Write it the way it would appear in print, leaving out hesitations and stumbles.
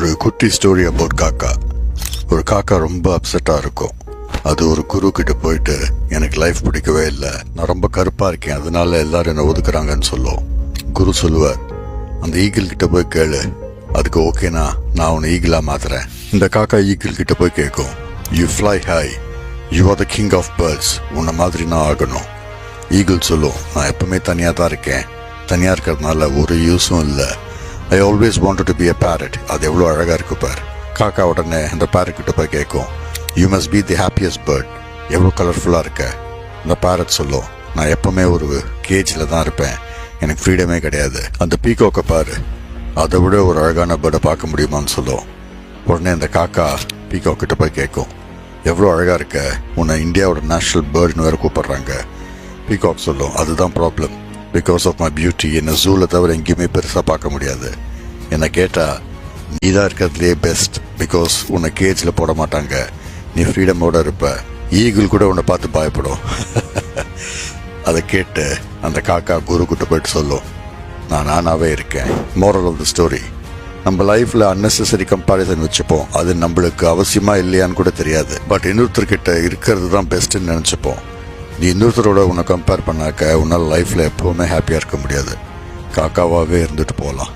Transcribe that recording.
ஒரு குட்டி story about காக்கா. ஒரு காக்கா ரொம்ப அப்செட்டாக இருக்கும். அது ஒரு குரு கிட்ட போயிட்டு, எனக்கு லைஃப் பிடிக்கவே இல்லை, நான் ரொம்ப கருப்பாக இருக்கேன், அதனால எல்லாரும் என்னை ஒதுக்குறாங்கன்னு சொல்லும். குரு சொல்லுவார், அந்த ஈகிள் கிட்ட போய் கேளு, அதுக்கு ஓகேனா நான் உன்னை ஈகிளா மாத்துறேன். இந்த காக்கா ஈகிள் கிட்ட போய் கேட்கும், you fly high, you are the king of birds, உன்னை மாதிரி நான் ஆகணும். ஈகிள் சொல்லும், நான் எப்பவுமே தனியாக தான் இருக்கேன், தனியாக இருக்கிறதுனால ஒரு யூஸும் இல்லை. I always wanted to be a parrot. அது எவ்வளோ அழகாக இருக்கு பார். காக்கா உடனே அந்த பேரட் கிட்ட போய் கேட்கும், you must be the happiest bird, எவ்வளோ கலர்ஃபுல்லாக இருக்க. இந்த பேரட் சொல்லும், நான் எப்பவுமே ஒரு கேஜில் தான் இருப்பேன், எனக்கு ஃப்ரீடமே கிடையாது. அந்த பீகாக்கை பாரு, அதை விட ஒரு அழகான பேர்டை பார்க்க முடியுமான்னு சொல்லும். உடனே அந்த காக்கா பீகாக் கிட்ட போய் கேட்கும், எவ்வளோ அழகாக இருக்க, உன்னை இந்தியாவோட நேஷ்னல் பேர்டுன்னு வேறு கூப்பிடுறாங்க. பீகாக் சொல்லும், அதுதான் problem, because of my beauty என்னை ஜூவில் தவிர எங்கேயுமே பெருசாக பார்க்க முடியாது. என்னை கேட்டால் நீ தான் இருக்கிறதுலே பெஸ்ட், பிகாஸ் உன்னை கேஜில் போட மாட்டாங்க, நீ ஃப்ரீடமோடு இருப்ப, ஈகிள் கூட உன்னை பார்த்து பயப்படும். அதை கேட்டு அந்த காக்கா குரு கிட்ட போயிட்டு சொல்லும், நான் நானாகவே இருக்கேன். மோரல் ஆஃப் த ஸ்டோரி, நம்ம லைஃப்பில் அன்னெசரி கம்பேரிசன் வச்சுப்போம், அது நம்மளுக்கு அவசியமாக இல்லையான்னு கூட தெரியாது. பட் இன்னொருத்தர்கிட்ட இருக்கிறது தான் பெஸ்ட்டுன்னு நினச்சிப்போம். நீ இன்னொருத்தரோட உன்னை கம்பேர் பண்ணாக்க உன்னால் லைஃப்பில் எப்போவுமே ஹாப்பியாக இருக்க முடியாது. காக்காவாகவே இருந்துட்டு போகலாம்.